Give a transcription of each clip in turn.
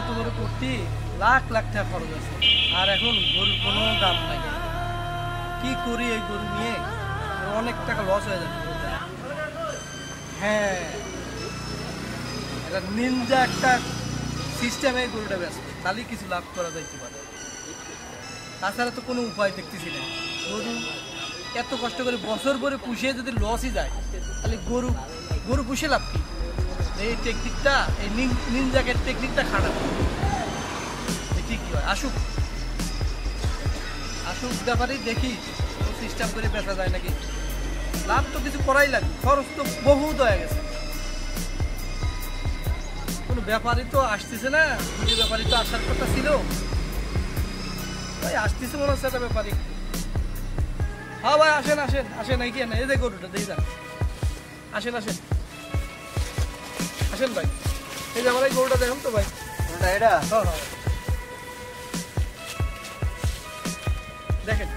এত বড় করতে লাখ লাখ টাকা খরচ আছে, আর এখন গরুর কোনো দাম নাই। কি করি এই গরু নিয়ে? অনেক টাকা লস হয়ে যাবে। হ্যাঁ, এটা নিনজা একটা সিস্টেমে গরুটা ব্যস্ত, তাহলে কিছু লাভ করা যাইতে পারে। তাছাড়া তো কোনো উপায় দেখতেছি না। গরু এত কষ্ট করে বছর ভরে পুষিয়ে যদি লসই যায়, তাহলে গরু গরু পুষে লাভ কি? এই টেকনিকটা, এই নিনজাকের টেকনিকটা খারাপ। দেখি কি হয়, আসুক আসুক ব্যাপারেই দেখি সিস্টেম করে বেচা যায় নাকি। লাভ তো কিছু করাই লাগবে, খরচ তো বহুত হয়ে গেছে। কোনো ব্যাপারই তো আসতেছে না, দুটি ব্যাপারই তো আসার কথা ছিল, ভাই আসতেছে মনে হচ্ছে একটা ব্যাপারই। হ্যাঁ ভাই আসেন আসেন আসেন, এই কি না, এই যে গরুটা দেখি যান, আসেন আসেন আসেন ভাই, এই যে আমার এই গরুটা দেখুন তো ভাই। এটা হ্যাঁ হ্যাঁ দেখেন,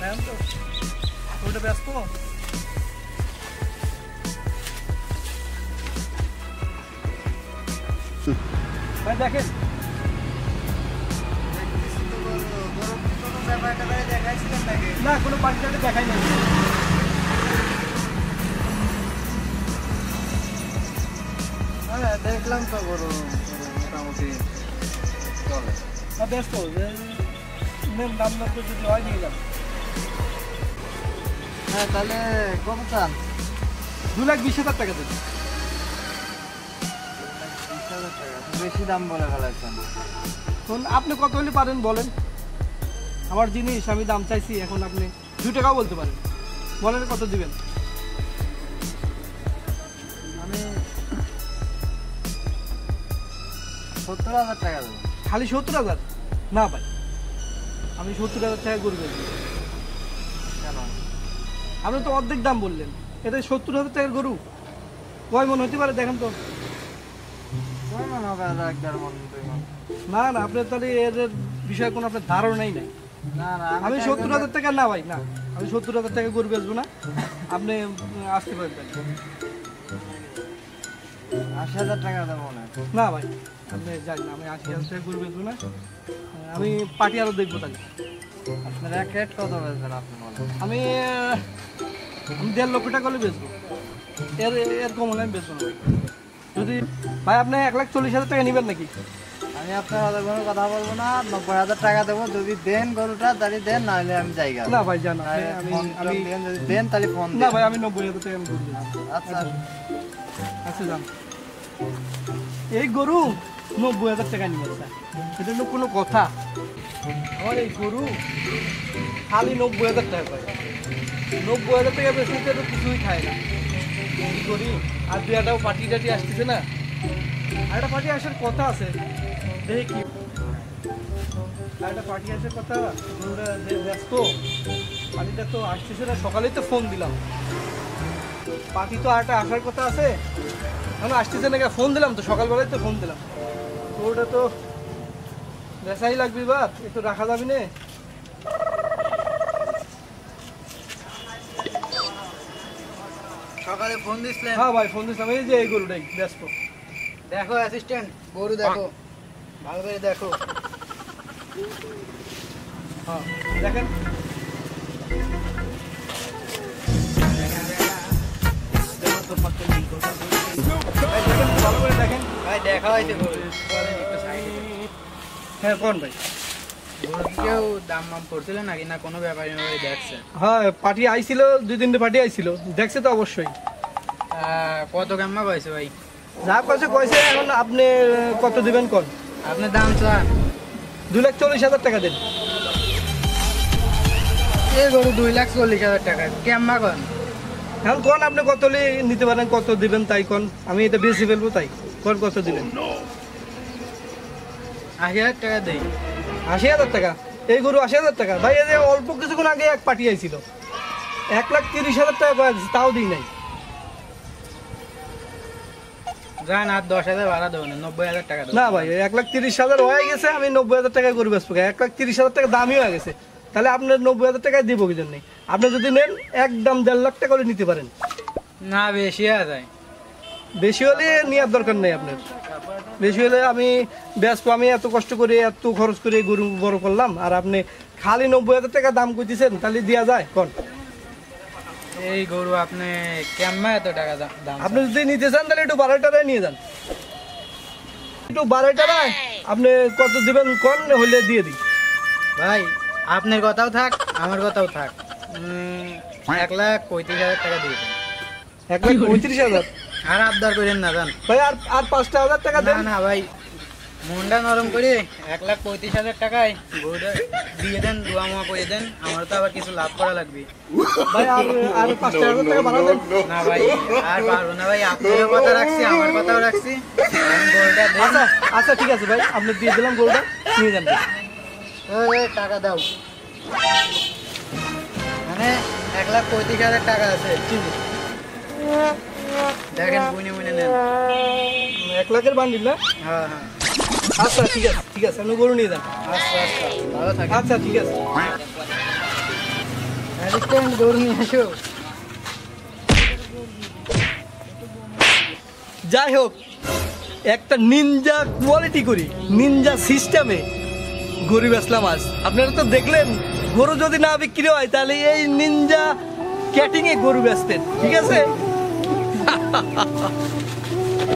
দেখেন তো গরুটা ব্যস্ত। ভাই দেখেন, না কোনো পার্টিটাকে দেখাই নাই। হ্যাঁ দেখলাম তো গরু মোটামুটি চলে। না ব্যস্ত মেন দাম দর তো যদি হয় নিয়ে যান। হ্যাঁ তাহলে কত চান? 2,20,000 টাকা দেবেন। 20,000 টাকা বেশি দাম বলে ফেলাইছেন। এখন আপনি কত হলে পারেন বলেন, আমার জিনিস আমি দাম চাইছি, এখন আপনি 2 টাকাও বলতে পারেন, বলেন কত দিবেন। আমি 70,000 টাকা দেবো। খালি 70,000? না ভাই, আমি 70,000 টাকা গরু বেচবো। কেন? আপনি তো অর্ধেক দাম বললেন, এটা 70,000 টাকার গরু কয় মন হতে পারে দেখেন তো। কয় মন হবে? 1.5 মন 2 মন? না না, আপনার তাহলে এর বিষয়ে কোনো আপনার ধারণাই নাই। না না আমি 70,000 টাকা না ভাই, না আমি 70,000 টাকা গরু বেচবো না, আপনি আসতে পারবেন। 80,000 টাকা দেবো না। না ভাই আপনি যাই না, আমি 80,000 টাকা গরু বেচবো না, আমি পার্টি আরও দেখবো তাহলে। আপনার এক রেট কত বেচবেন আপনি বলেন? আমি 1.5 লক্ষ টাকা হলে বেচবো, এর এর কম হলে আমি বেচবো না ভাই। যদি ভাই আপনি 1,40,000 টাকা নেবেন নাকি? আমি আপনার হাতে কোনো কথা বলবো না, 90,000 টাকা দেবো। যদি দেন গরুটা তাহলে দেন, নাহলে আমি জায়গা। না ভাই জান, আমি যদি দেন তাহলে ফোন না ভাই আমি 90,000 টাকা আমি গরু বেচবো। আচ্ছা আচ্ছা যান, এই গরু 90,000 টাকা নিবে স্যার, এটা হলো কোনো কথা? আমার এই গরু খালি 90,000 টাকা পায়, 90,000 টাকা বেশি তো কিছুই খায় না। কি করি, আর 2টাও পার্টি টাটি আসতেছে না, আর একটা পার্টি আসার কথা আছে, দেখি কি আর একটা পার্টি আসার কথা। গরুটা ব্যস্ত, পার্টিটা তো আসতেছে না, সকালেই তো ফোন দিলাম, পার্টি তো আরেকটা আসার কথা আছে, এখন আসতেছে না, ফোন দিলাম তো সকালবেলায় তো ফোন দিলাম। ওটা তো বেচাই লাগবে, এবার একটু রাখা যাবি না। সকালে ফোন দিছিলেন? হ্যাঁ ভাই ফোন দিলাম, এই যে এই গরুটাই ব্যস্ত। দেখো অ্যাসিস্ট্যান্ট, গরু দেখো, ভালো করে দেখো। হ্যাঁ দেখেন, ভালো করে দেখেন ভাই দেখা হয়েছে গরু। হ্যাঁ কোন ভাই? গরু কেউ দাম মাম করছিল নাকি, না কোনো ব্যাপারই ভাবে দেখছে? হ্যাঁ পার্টি আইছিল, 2-3টে পার্টি আইছিল, দেখছে তো অবশ্যই। কত কেমন কয়েছে ভাই? যা কয়েছে কয়েছে, এখন আপনি কত দিবেন কোন? আপনার দাম চান? 2,40,000 টাকা দেন। এই গরু 2,40,000 টাকা কেমন কন? এখন কোন আপনি কত নিতে পারেন, কত দিবেন তাই কোন, আমি এটা বেশি ফেলবো তাই কোন, কত দিবেন? 80,000 টাকা দেই। 80,000 টাকা? এই গরু 80,000 টাকা? ভাই এই যে অল্প কিছুক্ষণ আগে এক পার্টি আইছিল, 1,30,000 টাকা কয়েছে, তাও দিই নাই। যান আর 10,000 ভাড়া দেবো না, 90,000 টাকা দেবো। না ভাই 1,30,000 হয়ে গেছে, আমি 90,000 টাকায় গরু বেচবো। 1,30,000 টাকা দামই হয়ে গেছে, তাহলে আপনার 90,000 টাকায় দিব কি জন্য? আপনি যদি নেন একদম 1.5 লাখ টাকা করে নিতে পারেন। না বেশি হয়ে যায়। বেশি হলে নেওয়ার দরকার নেই আপনার। বেশি হলে আমি ব্যস্ত, আমি এত কষ্ট করে এত খরচ করে গরু বড় করলাম, আর আপনি খালি 90,000 টাকা দাম কইতেছেন, তাহলে দেওয়া যায় কোন? এই গরু আপনি কেমন এত টাকা দাম? আপনি যদি নিতে চান তাহলে একটু 12টায় নিয়ে যান, একটু 12টায় আপনি কত দিবেন কোন, হলে দিয়ে দিই। ভাই আপনার কথাও থাক আমার কথাও থাক, 1,35,000 টাকা দিয়ে দেন। 1,35,000? আর আবদার করেন না জান ভাই আর 5,000 টাকা না দেন। না ভাই, মনটা নরম করে 1,35,000 টাকায় গরুটা দিয়ে দেন, দোয়া মোয়া করে দেন, আমার তো আবার কিছু লাভ করা লাগবে। ভাই আর 5,000 টাকা বাড়া দেন। না ভাই আর পারবো না ভাই, আপনারও কথা রাখছি আমার কথাও রাখছি, আমি গরুটা দেন। আচ্ছা আচ্ছা ঠিক আছে ভাই, আপনি দিয়ে দিলাম গরুটা, নিয়ে যান। এই টাকা দাও, মানে 1,35,000 টাকা আছে, দেখেন বুনে বুনে নেন। 1 লাখের বান্ডিল না? হ্যাঁ হ্যাঁ আচ্ছা ঠিক আছে ঠিক আছে, আপনি গরু নিয়ে যান। আচ্ছা আচ্ছা ভালো থাকেন। আচ্ছা ঠিক আছে। গরু নিয়ে আসো। যাই হোক, একটা নিনজা কোয়ালিটি করি, নিনজা সিস্টেমে গরু বেচলাম আজ। আপনারা তো দেখলেন, গরু যদি না বিক্রি হয় তাহলে এই নিনজা ক্যাটিং এ গরু বেচতেন, ঠিক আছে?